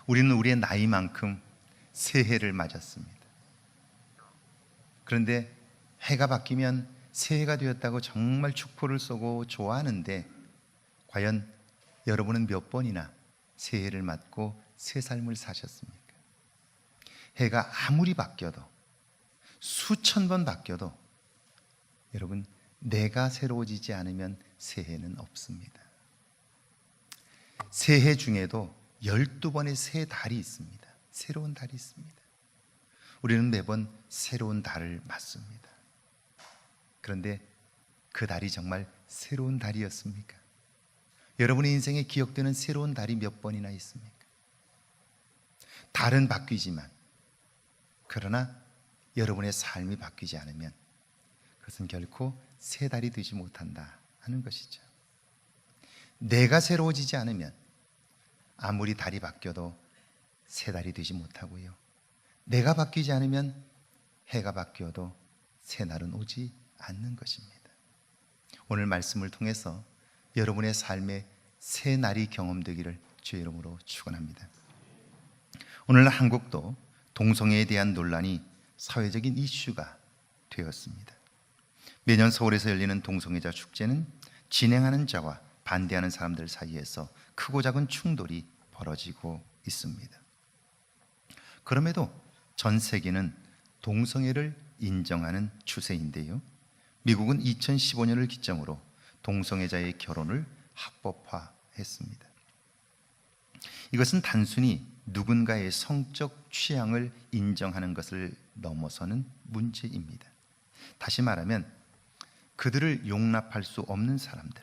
우리는 우리의 나이만큼 새해를 맞았습니다. 그런데 해가 바뀌면 새해가 되었다고 정말 축포를 쏘고 좋아하는데, 과연 여러분은 몇 번이나 새해를 맞고 새 삶을 사셨습니까? 해가 아무리 바뀌어도, 수천 번 바뀌어도 여러분, 내가 새로워지지 않으면 새해는 없습니다. 새해 중에도 12번의 새 달이 있습니다. 새로운 달이 있습니다. 우리는 매번 새로운 달을 맞습니다. 그런데 그 달이 정말 새로운 달이었습니까? 여러분의 인생에 기억되는 새로운 달이 몇 번이나 있습니까? 달은 바뀌지만, 그러나 여러분의 삶이 바뀌지 않으면 그것은 결코 새 달이 되지 못한다 하는 것이죠. 내가 새로워지지 않으면 아무리 달이 바뀌어도 새 달이 되지 못하고요, 내가 바뀌지 않으면 해가 바뀌어도 새 날은 오지 않는 것입니다. 오늘 말씀을 통해서 여러분의 삶에 새 날이 경험되기를 주의 이름으로 축원합니다. 오늘날 한국도 동성애에 대한 논란이 사회적인 이슈가 되었습니다. 매년 서울에서 열리는 동성애자 축제는 진행하는 자와 반대하는 사람들 사이에서 크고 작은 충돌이 벌어지고 있습니다. 그럼에도 전 세계는 동성애를 인정하는 추세인데요, 미국은 2015년을 기점으로 동성애자의 결혼을 합법화했습니다. 이것은 단순히 누군가의 성적 취향을 인정하는 것을 넘어서는 문제입니다. 다시 말하면 그들을 용납할 수 없는 사람들,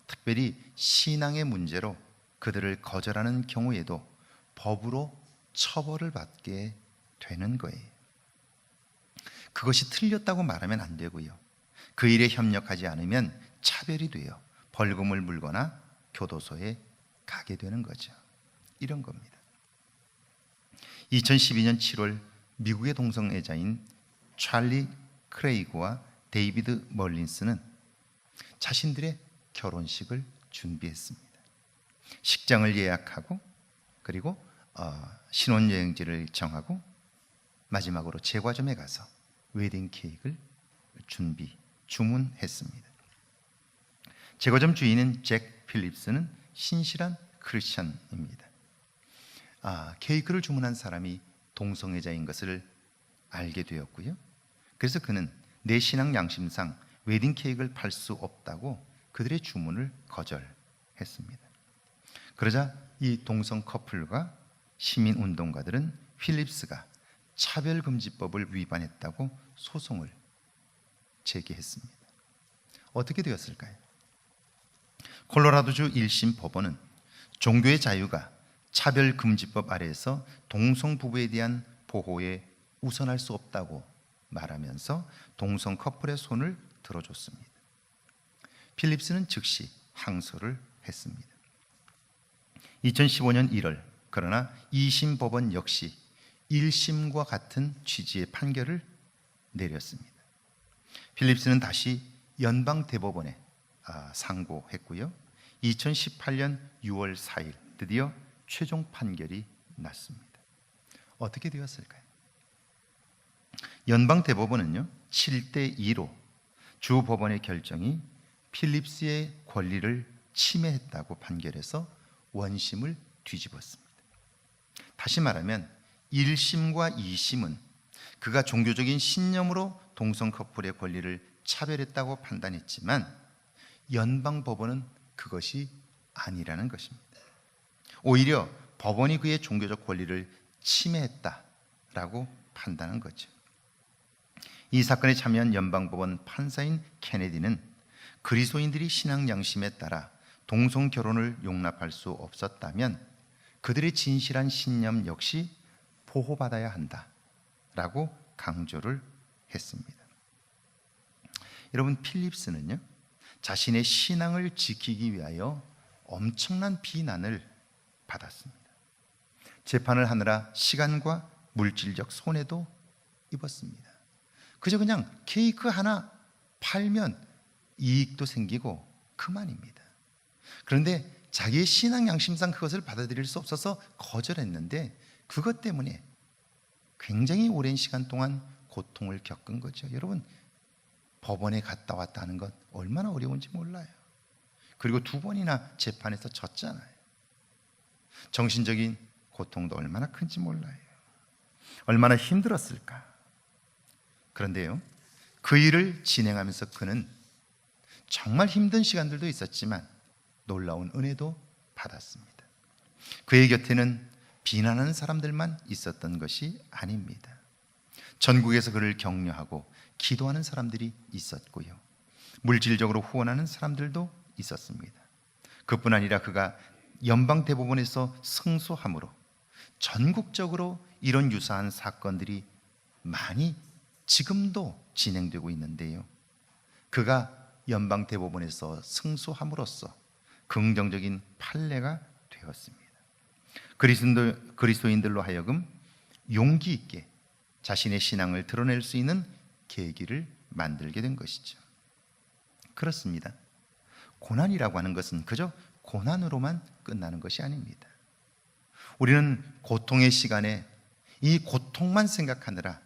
특별히 신앙의 문제로 그들을 거절하는 경우에도 법으로 처벌을 받게 되는 거예요. 그것이 틀렸다고 말하면 안 되고요, 그 일에 협력하지 않으면 차별이 되어 벌금을 물거나 교도소에 가게 되는 거죠. 이런 겁니다. 2012년 7월 미국의 동성애자인 찰리 크레이그와 데이비드 멀린스는 자신들의 결혼식을 준비했습니다. 식장을 예약하고, 그리고 신혼여행지를 정하고, 마지막으로 제과점에 가서 웨딩 케이크를 주문했습니다. 제과점 주인은 잭 필립스는 신실한 크리스천입니다. 케이크를 주문한 사람이 동성애자인 것을 알게 되었고요, 그래서 그는 내 신앙 양심상 웨딩 케이크를 팔 수 없다고 그들의 주문을 거절했습니다. 그러자 이 동성 커플과 시민운동가들은 필립스가 차별금지법을 위반했다고 소송을 제기했습니다. 어떻게 되었을까요? 콜로라도주 1심 법원은 종교의 자유가 차별금지법 아래에서 동성부부에 대한 보호에 우선할 수 없다고 말하면서 동성 커플의 손을 들어줬습니다. 필립스는 즉시 항소를 했습니다. 2015년 1월, 그러나 2심 법원 역시 1심과 같은 취지의 판결을 내렸습니다. 필립스는 다시 연방대법원에 상고했고요, 2018년 6월 4일 드디어 최종 판결이 났습니다. 어떻게 되었을까요? 연방대법원은요 7대2로 주 법원의 결정이 필립스의 권리를 침해했다고 판결해서 원심을 뒤집었습니다. 다시 말하면 1심과 2심은 그가 종교적인 신념으로 동성 커플의 권리를 차별했다고 판단했지만 연방법원은 그것이 아니라는 것입니다. 오히려 법원이 그의 종교적 권리를 침해했다라고 판단한 거죠. 이 사건에 참여한 연방법원 판사인 케네디는 그리스도인들이 신앙 양심에 따라 동성 결혼을 용납할 수 없었다면 그들의 진실한 신념 역시 보호받아야 한다라고 강조를 했습니다. 여러분, 필립스는요 자신의 신앙을 지키기 위하여 엄청난 비난을 받았습니다. 재판을 하느라 시간과 물질적 손해도 입었습니다. 그저 그냥 케이크 하나 팔면 이익도 생기고 그만입니다. 그런데 자기의 신앙 양심상 그것을 받아들일 수 없어서 거절했는데 그것 때문에 굉장히 오랜 시간 동안 고통을 겪은 거죠. 여러분, 법원에 갔다 왔다 하는 것 얼마나 어려운지 몰라요. 그리고 2번이나 재판에서 졌잖아요. 정신적인 고통도 얼마나 큰지 몰라요. 얼마나 힘들었을까. 그런데요, 그 일을 진행하면서 그는 정말 힘든 시간들도 있었지만 놀라운 은혜도 받았습니다. 그의 곁에는 비난하는 사람들만 있었던 것이 아닙니다. 전국에서 그를 격려하고 기도하는 사람들이 있었고요, 물질적으로 후원하는 사람들도 있었습니다. 그뿐 아니라 그가 연방대법원에서 승소함으로 전국적으로 이런 유사한 사건들이 많이 지금도 진행되고 있는데요, 그가 연방대법원에서 승소함으로써 긍정적인 판례가 되었습니다. 그리스도인들로 하여금 용기 있게 자신의 신앙을 드러낼 수 있는 계기를 만들게 된 것이죠. 그렇습니다. 고난이라고 하는 것은 그저 고난으로만 끝나는 것이 아닙니다. 우리는 고통의 시간에 이 고통만 생각하느라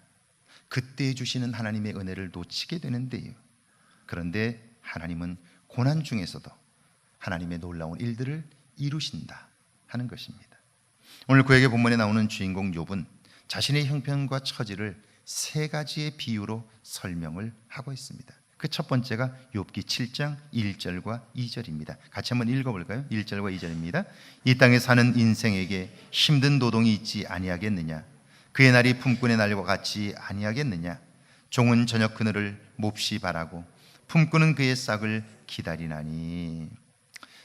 그때 주시는 하나님의 은혜를 놓치게 되는데요, 그런데 하나님은 고난 중에서도 하나님의 놀라운 일들을 이루신다 하는 것입니다. 오늘 구약의 본문에 나오는 주인공 욥은 자신의 형편과 처지를 3가지의 비유로 설명을 하고 있습니다. 그 첫 번째가 욥기 7장 1절과 2절입니다. 같이 한번 읽어볼까요? 1절과 2절입니다. 이 땅에 사는 인생에게 힘든 노동이 있지 아니하겠느냐? 그의 날이 품꾼의 날과 같지 아니하겠느냐? 종은 저녁 그늘을 몹시 바라고 품꾼은 그의 싹을 기다리나니.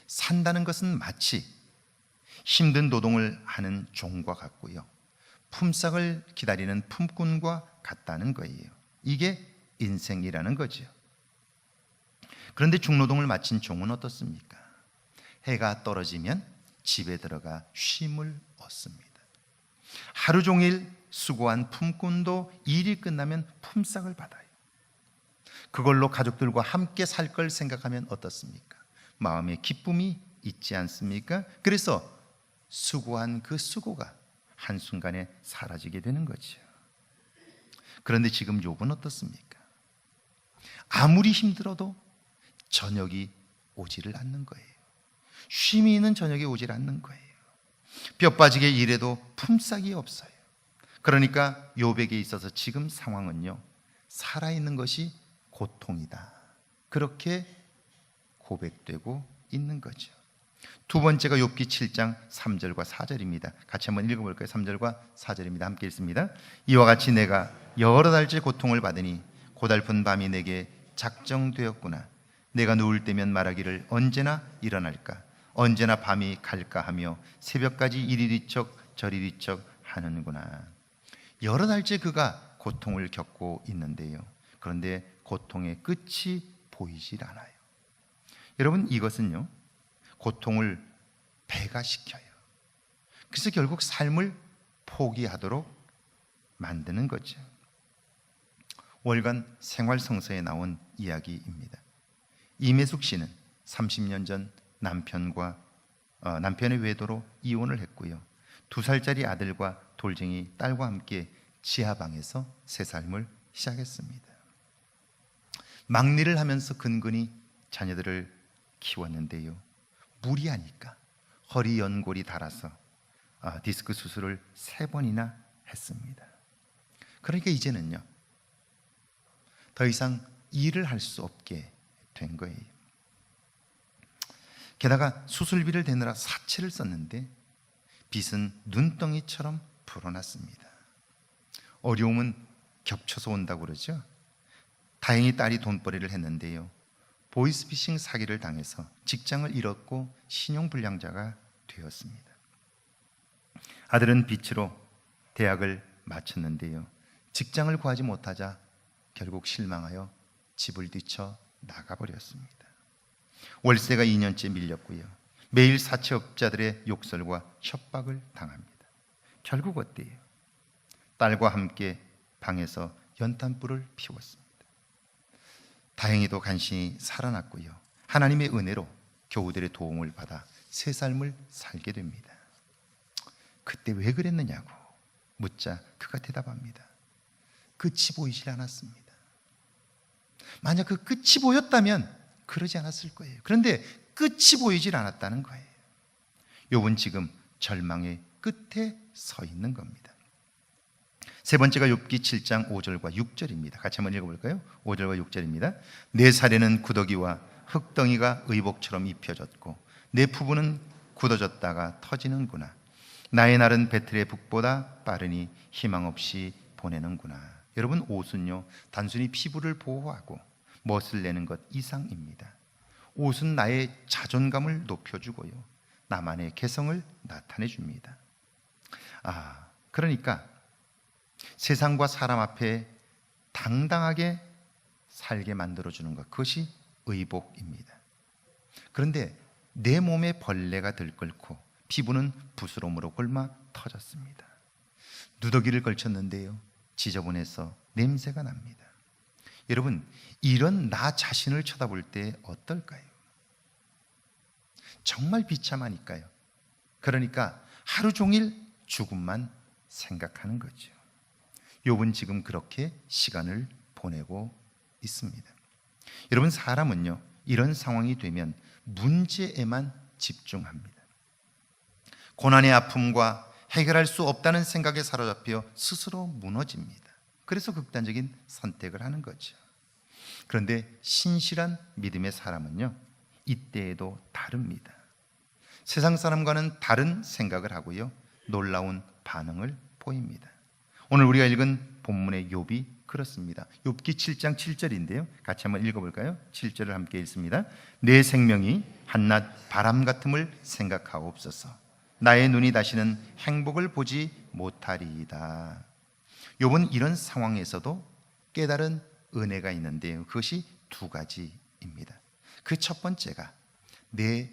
산다는 것은 마치 힘든 노동을 하는 종과 같고요, 품삯을 기다리는 품꾼과 같다는 거예요. 이게 인생이라는 거죠. 그런데 중노동을 마친 종은 어떻습니까? 해가 떨어지면 집에 들어가 쉼을 얻습니다. 하루 종일 수고한 품꾼도 일이 끝나면 품삯을 받아요. 그걸로 가족들과 함께 살 걸 생각하면 어떻습니까? 마음에 기쁨이 있지 않습니까? 그래서 수고한 그 수고가 한순간에 사라지게 되는 거죠. 그런데 지금 욥은 어떻습니까? 아무리 힘들어도 저녁이 오지를 않는 거예요. 쉼이 있는 저녁이 오질 않는 거예요. 뼈 빠지게 일해도 품삯이 없어요. 그러니까 욥에게 있어서 지금 상황은요, 살아있는 것이 고통이다, 그렇게 고백되고 있는 거죠. 2번째가 욥기 7장 3절과 4절입니다. 같이 한번 읽어볼까요? 3절과 4절입니다. 함께 읽습니다. 이와 같이 내가 여러 달째 고통을 받으니 고달픈 밤이 내게 작정되었구나. 내가 누울 때면 말하기를 언제나 일어날까, 언제나 밤이 갈까 하며 새벽까지 이리 뒤척 저리 뒤척 하는구나. 여러 달째 그가 고통을 겪고 있는데요, 그런데 고통의 끝이 보이질 않아요. 여러분, 이것은요, 고통을 배가시켜요. 그래서 결국 삶을 포기하도록 만드는 거죠. 월간 생활성서에 나온 이야기입니다. 임혜숙 씨는 30년 전 남편의 외도로 이혼을 했고요, 2살짜리 아들과 돌쟁이 딸과 함께 지하방에서 새 삶을 시작했습니다. 막리를 하면서 근근히 자녀들을 키웠는데요, 무리하니까 허리 연골이 닳아서 디스크 수술을 3번이나 했습니다. 그러니까 이제는요, 더 이상 일을 할 수 없게 된 거예요. 게다가 수술비를 대느라 사채를 썼는데 빚은 눈덩이처럼 불어났습니다. 어려움은 겹쳐서 온다고 그러죠. 다행히 딸이 돈벌이를 했는데요, 보이스피싱 사기를 당해서 직장을 잃었고 신용불량자가 되었습니다. 아들은 빚으로 대학을 마쳤는데요, 직장을 구하지 못하자 결국 실망하여 집을 뒤쳐 나가버렸습니다. 월세가 2년째 밀렸고요, 매일 사채업자들의 욕설과 협박을 당합니다. 결국 어때요? 딸과 함께 방에서 연탄불을 피웠습니다. 다행히도 간신히 살아났고요, 하나님의 은혜로 교우들의 도움을 받아 새 삶을 살게 됩니다. 그때 왜 그랬느냐고 묻자 그가 대답합니다. 끝이 보이질 않았습니다. 만약 그 끝이 보였다면 그러지 않았을 거예요. 그런데 끝이 보이질 않았다는 거예요. 욥은 지금 절망의 끝에 서 있는 겁니다. 세 번째가 욥기 7장 5절과 6절입니다. 같이 한번 읽어볼까요? 5절과 6절입니다. 내 사례는 구더기와 흙덩이가 의복처럼 입혀졌고 내 푸부는 굳어졌다가 터지는구나. 나의 날은 배틀의 북보다 빠르니 희망 없이 보내는구나. 여러분, 옷은요 단순히 피부를 보호하고 멋을 내는 것 이상입니다. 옷은 나의 자존감을 높여주고요, 나만의 개성을 나타내줍니다. 그러니까 세상과 사람 앞에 당당하게 살게 만들어주는 것, 그것이 의복입니다. 그런데 내 몸에 벌레가 들끓고 피부는 부스럼으로 곪아 터졌습니다. 누더기를 걸쳤는데요, 지저분해서 냄새가 납니다. 여러분, 이런 나 자신을 쳐다볼 때 어떨까요? 정말 비참하니까요. 그러니까 하루 종일 죽음만 생각하는 거죠. 욥은 지금 그렇게 시간을 보내고 있습니다. 여러분, 사람은요 이런 상황이 되면 문제에만 집중합니다. 고난의 아픔과 해결할 수 없다는 생각에 사로잡혀 스스로 무너집니다. 그래서 극단적인 선택을 하는 거죠. 그런데 신실한 믿음의 사람은요 이때에도 다릅니다. 세상 사람과는 다른 생각을 하고요, 놀라운 반응을 보입니다. 오늘 우리가 읽은 본문의 욥이 그렇습니다. 욥기 7장 7절인데요, 같이 한번 읽어볼까요? 7절을 함께 읽습니다. 내 생명이 한낮 바람 같음을 생각하옵소서. 나의 눈이 다시는 행복을 보지 못하리이다. 욥은 이런 상황에서도 깨달은 은혜가 있는데요, 그것이 두 가지입니다. 그 첫 번째가 내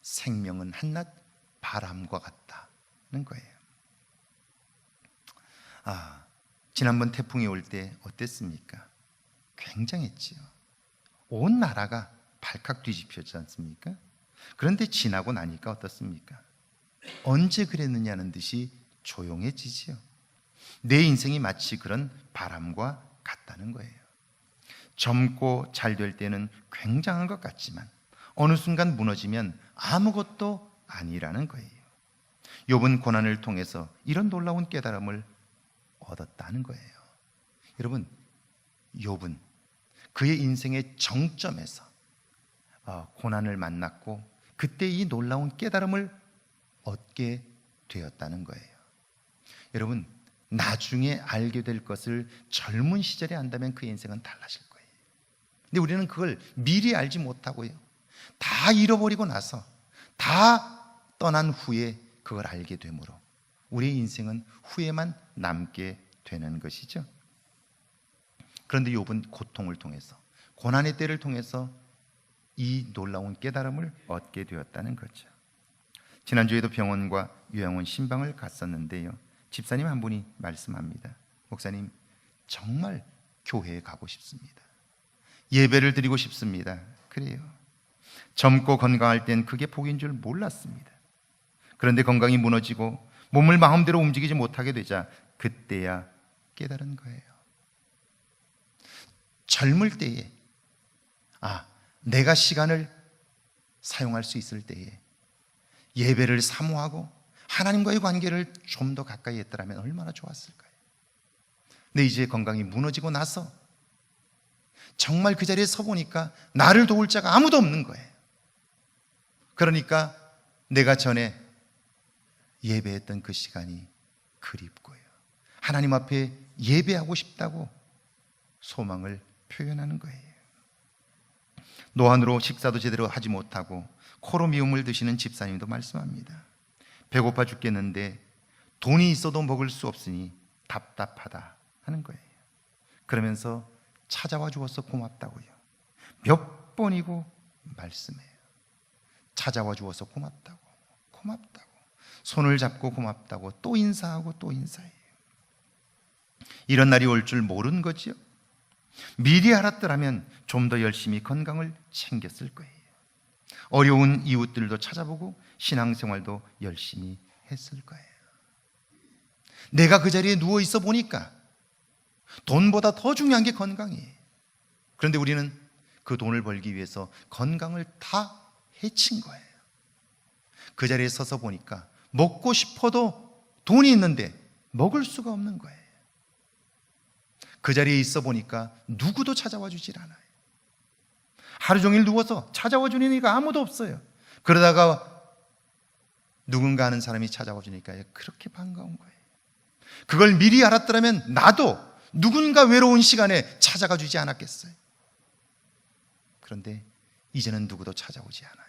생명은 한낮 바람과 같다는 거예요. 지난번 태풍이 올 때 어땠습니까? 굉장했지요. 온 나라가 발칵 뒤집혔지 않습니까? 그런데 지나고 나니까 어떻습니까? 언제 그랬느냐는 듯이 조용해지지요. 내 인생이 마치 그런 바람과 같다는 거예요. 젊고 잘 될 때는 굉장한 것 같지만 어느 순간 무너지면 아무것도 아니라는 거예요. 욥은 고난을 통해서 이런 놀라운 깨달음을 얻었다는 거예요. 여러분, 욥은 그의 인생의 정점에서 고난을 만났고 그때 이 놀라운 깨달음을 얻게 되었다는 거예요. 여러분, 나중에 알게 될 것을 젊은 시절에 안다면 그 인생은 달라질 거예요. 근데 우리는 그걸 미리 알지 못하고요, 다 잃어버리고 나서 다 떠난 후에 그걸 알게 되므로 우리의 인생은 후회만 남게 되는 것이죠. 그런데 욥은 고통을 통해서, 고난의 때를 통해서 이 놀라운 깨달음을 얻게 되었다는 거죠. 지난주에도 병원과 요양원 신방을 갔었는데요, 집사님 한 분이 말씀합니다. 목사님, 정말 교회에 가고 싶습니다. 예배를 드리고 싶습니다. 그래요. 젊고 건강할 땐 그게 복인 줄 몰랐습니다. 그런데 건강이 무너지고 몸을 마음대로 움직이지 못하게 되자 그때야 깨달은 거예요. 젊을 때에 내가 시간을 사용할 수 있을 때에 예배를 사모하고 하나님과의 관계를 좀 더 가까이 했더라면 얼마나 좋았을까요? 근데 이제 건강이 무너지고 나서 정말 그 자리에 서보니까 나를 도울 자가 아무도 없는 거예요. 그러니까 내가 전에 예배했던 그 시간이 그립고요, 하나님 앞에 예배하고 싶다고 소망을 표현하는 거예요. 노안으로 식사도 제대로 하지 못하고 코로 미움을 드시는 집사님도 말씀합니다. 배고파 죽겠는데 돈이 있어도 먹을 수 없으니 답답하다 하는 거예요. 그러면서 찾아와 주어서 고맙다고요. 몇 번이고 말씀해요. 찾아와 주어서 고맙다고, 고맙다고, 손을 잡고 고맙다고, 또 인사하고 또 인사해요. 이런 날이 올 줄 모른 거지요. 미리 알았더라면 좀 더 열심히 건강을 챙겼을 거예요. 어려운 이웃들도 찾아보고 신앙생활도 열심히 했을 거예요. 내가 그 자리에 누워 있어 보니까 돈보다 더 중요한 게 건강이에요. 그런데 우리는 그 돈을 벌기 위해서 건강을 다 해친 거예요. 그 자리에 서서 보니까 먹고 싶어도 돈이 있는데 먹을 수가 없는 거예요. 그 자리에 있어 보니까 누구도 찾아와 주질 않아요. 하루 종일 누워서 찾아와 주는 이가 아무도 없어요. 그러다가 누군가 하는 사람이 찾아와 주니까 그렇게 반가운 거예요. 그걸 미리 알았더라면 나도 누군가 외로운 시간에 찾아가 주지 않았겠어요. 그런데 이제는 누구도 찾아오지 않아요.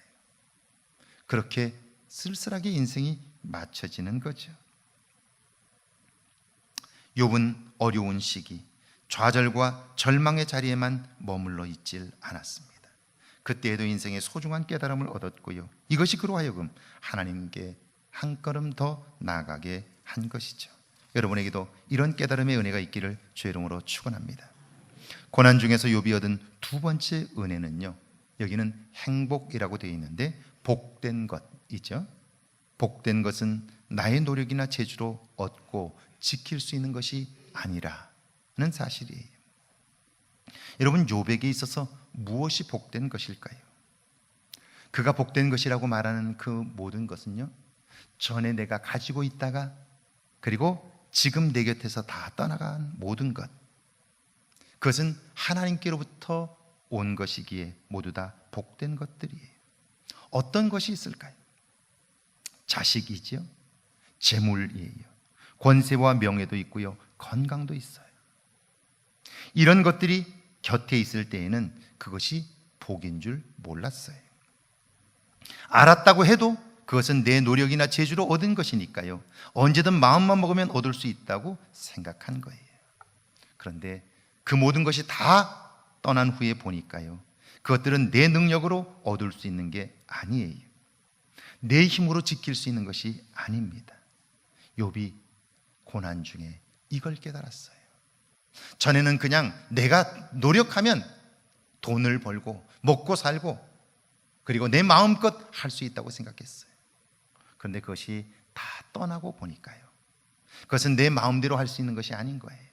그렇게 쓸쓸하게 인생이 맞춰지는 거죠. 욥은 어려운 시기, 좌절과 절망의 자리에만 머물러 있질 않았습니다. 그때에도 인생의 소중한 깨달음을 얻었고요. 이것이 그로 하여금 하나님께 한 걸음 더 나아가게 한 것이죠. 여러분에게도 이런 깨달음의 은혜가 있기를 주의 이름으로 축원합니다. 고난 중에서 욥이 얻은 두 번째 은혜는요, 여기는 행복이라고 되어 있는데 복된 것이죠. 복된 것은 나의 노력이나 재주로 얻고 지킬 수 있는 것이 아니라는 사실이에요. 여러분, 욥에게 있어서 무엇이 복된 것일까요? 그가 복된 것이라고 말하는 그 모든 것은요, 전에 내가 가지고 있다가 그리고 지금 내 곁에서 다 떠나간 모든 것, 그것은 하나님께로부터 온 것이기에 모두 다 복된 것들이에요. 어떤 것이 있을까요? 자식이죠. 재물이에요. 권세와 명예도 있고요. 건강도 있어요. 이런 것들이 곁에 있을 때에는 그것이 복인 줄 몰랐어요. 알았다고 해도 그것은 내 노력이나 재주로 얻은 것이니까요, 언제든 마음만 먹으면 얻을 수 있다고 생각한 거예요. 그런데 그 모든 것이 다 떠난 후에 보니까요, 그것들은 내 능력으로 얻을 수 있는 게 아니에요. 내 힘으로 지킬 수 있는 것이 아닙니다. 욥이 고난 중에 이걸 깨달았어요. 전에는 그냥 내가 노력하면 돈을 벌고 먹고 살고 그리고 내 마음껏 할 수 있다고 생각했어요. 그런데 그것이 다 떠나고 보니까요, 그것은 내 마음대로 할 수 있는 것이 아닌 거예요.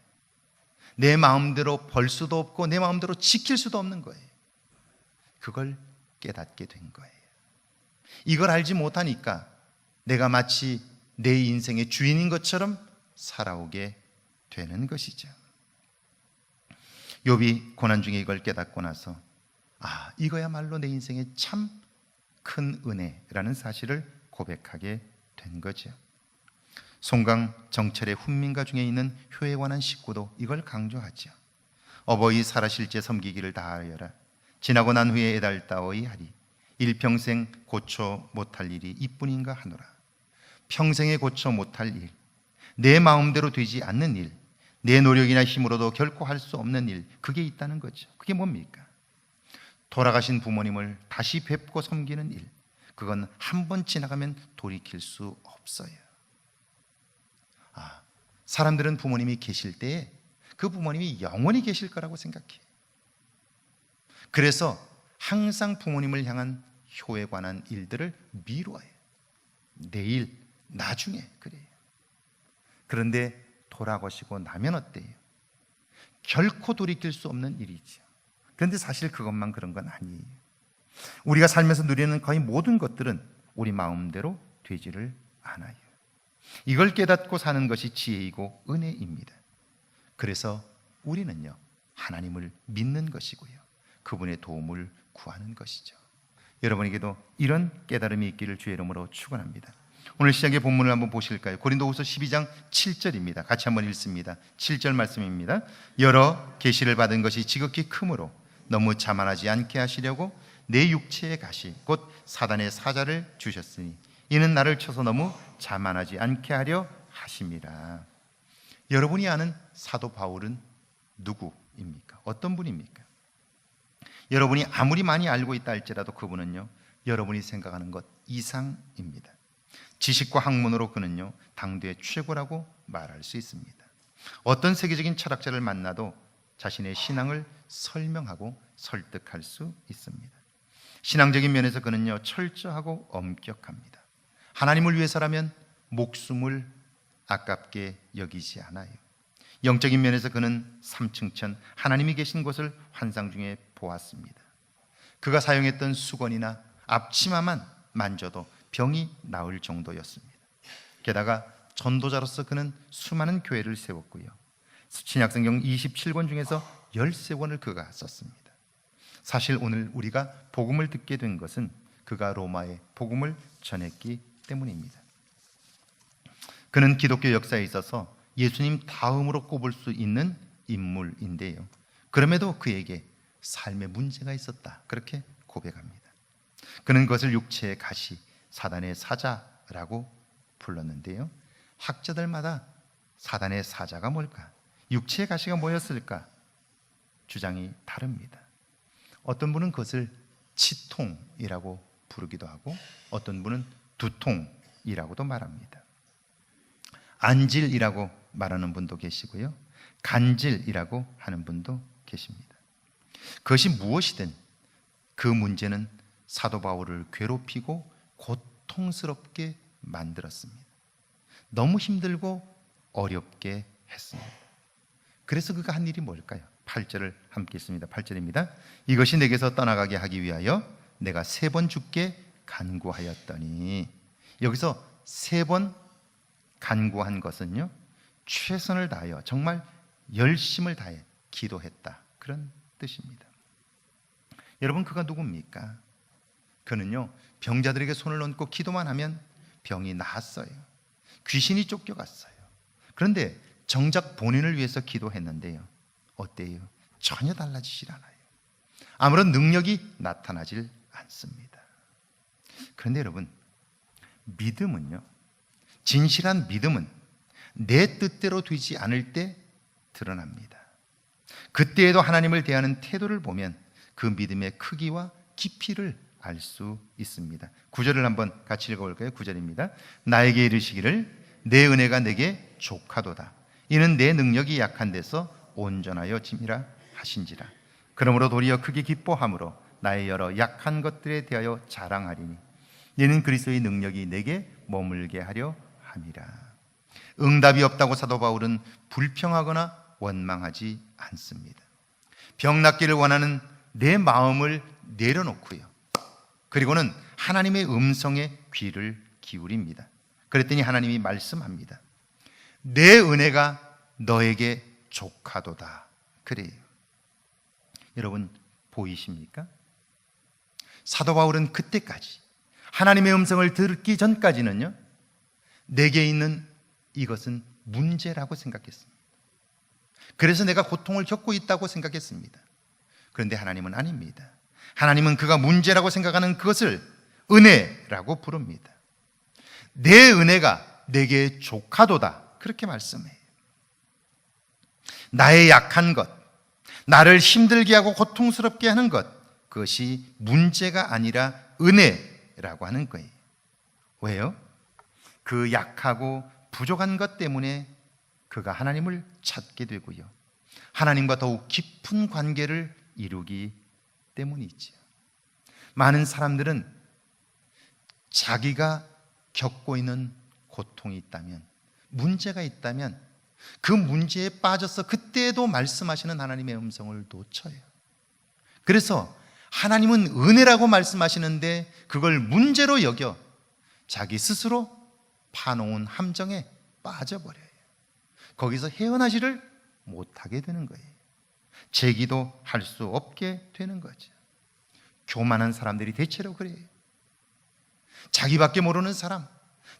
내 마음대로 벌 수도 없고 내 마음대로 지킬 수도 없는 거예요. 그걸 깨닫게 된 거예요. 이걸 알지 못하니까 내가 마치 내 인생의 주인인 것처럼 살아오게 되는 것이죠. 욥이 고난 중에 이걸 깨닫고 나서 이거야말로 내 인생의 참 큰 은혜라는 사실을 고백하게 된 거죠. 송강 정철의 훈민가 중에 있는 효에 관한 식구도 이걸 강조하죠. 어버이 살아실제 섬기기를 다하여라. 지나고 난 후에 애달다오이 하리. 일평생 고쳐 못할 일이 이뿐인가 하노라. 평생에 고쳐 못할 일, 내 마음대로 되지 않는 일, 내 노력이나 힘으로도 결코 할 수 없는 일, 그게 있다는 거죠. 그게 뭡니까? 돌아가신 부모님을 다시 뵙고 섬기는 일, 그건 한 번 지나가면 돌이킬 수 없어요. 사람들은 부모님이 계실 때에 그 부모님이 영원히 계실 거라고 생각해요. 그래서 항상 부모님을 향한 효에 관한 일들을 미뤄요. 내일, 나중에 그래요. 그런데 돌아가시고 나면 어때요? 결코 돌이킬 수 없는 일이죠. 그런데 사실 그것만 그런 건 아니에요. 우리가 살면서 누리는 거의 모든 것들은 우리 마음대로 되지를 않아요. 이걸 깨닫고 사는 것이 지혜이고 은혜입니다. 그래서 우리는요, 하나님을 믿는 것이고요, 그분의 도움을 구하는 것이죠. 여러분에게도 이런 깨달음이 있기를 주의 이름으로 축원합니다. 오늘 시작의 본문을 한번 보실까요? 고린도후서 12장 7절입니다. 같이 한번 읽습니다. 7절 말씀입니다. 여러 계시를 받은 것이 지극히 크므로 너무 자만하지 않게 하시려고 내 육체의 가시 곧 사단의 사자를 주셨으니 이는 나를 쳐서 너무 자만하지 않게 하려 하심이라. 여러분이 아는 사도 바울은 누구입니까? 어떤 분입니까? 여러분이 아무리 많이 알고 있다 할지라도 그분은요, 여러분이 생각하는 것 이상입니다. 지식과 학문으로 그는요, 당대의 최고라고 말할 수 있습니다. 어떤 세계적인 철학자를 만나도 자신의 신앙을 설명하고 설득할 수 있습니다. 신앙적인 면에서 그는요 철저하고 엄격합니다. 하나님을 위해서라면 목숨을 아깝게 여기지 않아요. 영적인 면에서 그는 3층천 하나님이 계신 곳을 환상 중에 보았습니다. 그가 사용했던 수건이나 앞치마만 만져도 병이 나을 정도였습니다. 게다가 전도자로서 그는 수많은 교회를 세웠고요, 신약성경 27권 중에서 13권을 그가 썼습니다. 사실 오늘 우리가 복음을 듣게 된 것은 그가 로마에 복음을 전했기 때문입니다. 그는 기독교 역사에 있어서 예수님 다음으로 꼽을 수 있는 인물인데요, 그럼에도 그에게 삶에 문제가 있었다, 그렇게 고백합니다. 그는 그것을 육체의 가시, 사단의 사자라고 불렀는데요, 학자들마다 사단의 사자가 뭘까, 육체의 가시가 뭐였을까 주장이 다릅니다. 어떤 분은 그것을 치통이라고 부르기도 하고 어떤 분은 두통이라고도 말합니다. 안질이라고 말하는 분도 계시고요, 간질이라고 하는 분도 계십니다. 그것이 무엇이든 그 문제는 사도 바울을 괴롭히고 고통스럽게 만들었습니다. 너무 힘들고 어렵게 했습니다. 그래서 그가 한 일이 뭘까요? 8절을 함께 읽습니다. 8절입니다. 이것이 내게서 떠나가게 하기 위하여 내가 3번 주께 간구하였더니, 여기서 3번 간구한 것은요 최선을 다하여 정말 열심을 다해 기도했다, 그런 뜻입니다. 여러분, 그가 누굽니까? 그는요 병자들에게 손을 얹고 기도만 하면 병이 나았어요. 귀신이 쫓겨갔어요. 그런데 정작 본인을 위해서 기도했는데요, 어때요? 전혀 달라지질 않아요. 아무런 능력이 나타나질 않습니다. 그런데 여러분, 믿음은요, 진실한 믿음은 내 뜻대로 되지 않을 때 드러납니다. 그때에도 하나님을 대하는 태도를 보면 그 믿음의 크기와 깊이를 알 수 있습니다. 9절을 한번 같이 읽어볼까요? 9절입니다. 나에게 이르시기를 내 은혜가 내게 족하도다. 이는 내 능력이 약한 데서 온전하여 짐이라 하신지라. 그러므로 도리어 크게 기뻐함으로 나의 여러 약한 것들에 대하여 자랑하리니 이는 그리스도의 능력이 내게 머물게 하려 함이라. 응답이 없다고 사도 바울은 불평하거나 원망하지 않습니다. 병 낫기를 원하는 내 마음을 내려놓고요, 그리고는 하나님의 음성에 귀를 기울입니다. 그랬더니 하나님이 말씀합니다. 내 은혜가 너에게 족하도다, 그래요. 여러분 보이십니까? 사도 바울은 그때까지 하나님의 음성을 듣기 전까지는요 내게 있는 이것은 문제라고 생각했습니다. 그래서 내가 고통을 겪고 있다고 생각했습니다. 그런데 하나님은 아닙니다. 하나님은 그가 문제라고 생각하는 그것을 은혜라고 부릅니다. 내 은혜가 내게 족하도다, 그렇게 말씀해요. 나의 약한 것, 나를 힘들게 하고 고통스럽게 하는 것, 그것이 문제가 아니라 은혜라고 하는 거예요. 왜요? 그 약하고 부족한 것 때문에 그가 하나님을 찾게 되고요, 하나님과 더욱 깊은 관계를 이루기 때문이죠. 많은 사람들은 자기가 겪고 있는 고통이 있다면, 문제가 있다면 그 문제에 빠져서 그때에도 말씀하시는 하나님의 음성을 놓쳐요. 그래서 하나님은 은혜라고 말씀하시는데 그걸 문제로 여겨 자기 스스로 파놓은 함정에 빠져버려요. 거기서 헤어나지를 못하게 되는 거예요. 제기도 할 수 없게 되는 거죠. 교만한 사람들이 대체로 그래요. 자기밖에 모르는 사람,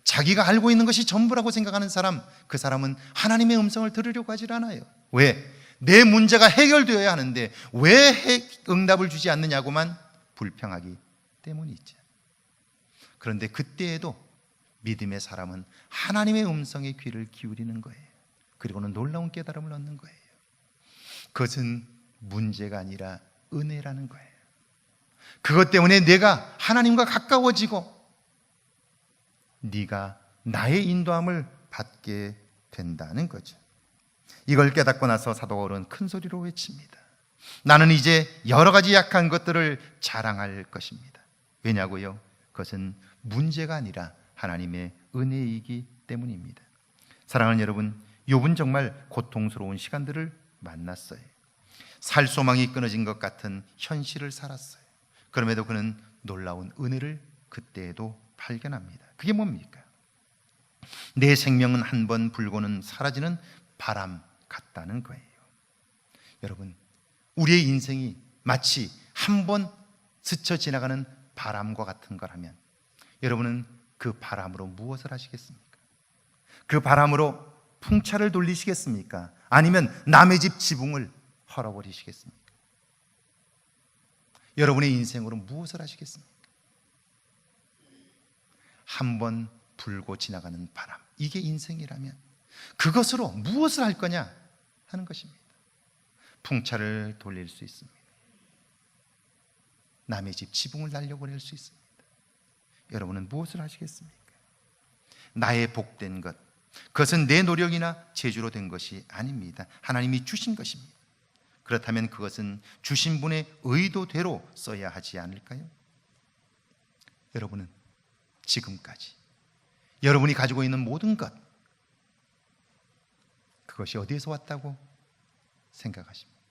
자기가 알고 있는 것이 전부라고 생각하는 사람, 그 사람은 하나님의 음성을 들으려고 하질 않아요. 왜? 내 문제가 해결되어야 하는데 왜 응답을 주지 않느냐고만 불평하기 때문이죠. 그런데 그때에도 믿음의 사람은 하나님의 음성에 귀를 기울이는 거예요. 그리고는 놀라운 깨달음을 얻는 거예요. 그것은 문제가 아니라 은혜라는 거예요. 그것 때문에 내가 하나님과 가까워지고 네가 나의 인도함을 받게 된다는 거죠. 이걸 깨닫고 나서 사도 바울은 큰 소리로 외칩니다. 나는 이제 여러 가지 약한 것들을 자랑할 것입니다. 왜냐고요? 그것은 문제가 아니라 하나님의 은혜이기 때문입니다. 사랑하는 여러분, 욥은 정말 고통스러운 시간들을 만났어요. 살 소망이 끊어진 것 같은 현실을 살았어요. 그럼에도 그는 놀라운 은혜를 그때에도 발견합니다. 그게 뭡니까? 내 생명은 한 번 불고는 사라지는 바람 같다는 거예요. 여러분, 우리의 인생이 마치 한 번 스쳐 지나가는 바람과 같은 거라면 여러분은 그 바람으로 무엇을 하시겠습니까? 그 바람으로 풍차를 돌리시겠습니까? 아니면 남의 집 지붕을 헐어버리시겠습니까? 여러분의 인생으로 무엇을 하시겠습니까? 한 번 불고 지나가는 바람, 이게 인생이라면 그것으로 무엇을 할 거냐 하는 것입니다. 풍차를 돌릴 수 있습니다. 남의 집 지붕을 날려버릴 수 있습니다. 여러분은 무엇을 하시겠습니까? 나의 복된 것, 그것은 내 노력이나 재주로 된 것이 아닙니다. 하나님이 주신 것입니다. 그렇다면 그것은 주신 분의 의도대로 써야 하지 않을까요? 여러분은 지금까지 여러분이 가지고 있는 모든 것, 그것이 어디에서 왔다고 생각하십니까?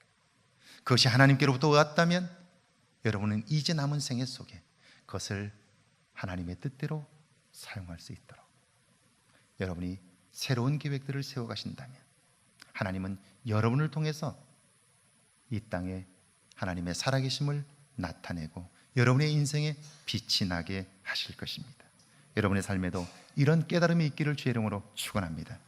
그것이 하나님께로부터 왔다면 여러분은 이제 남은 생애 속에 그것을 하나님의 뜻대로 사용할 수 있도록 여러분이 새로운 계획들을 세워가신다면 하나님은 여러분을 통해서 이 땅에 하나님의 살아계심을 나타내고 여러분의 인생에 빛이 나게 하실 것입니다. 여러분의 삶에도 이런 깨달음이 있기를 주의 이름으로 축원합니다.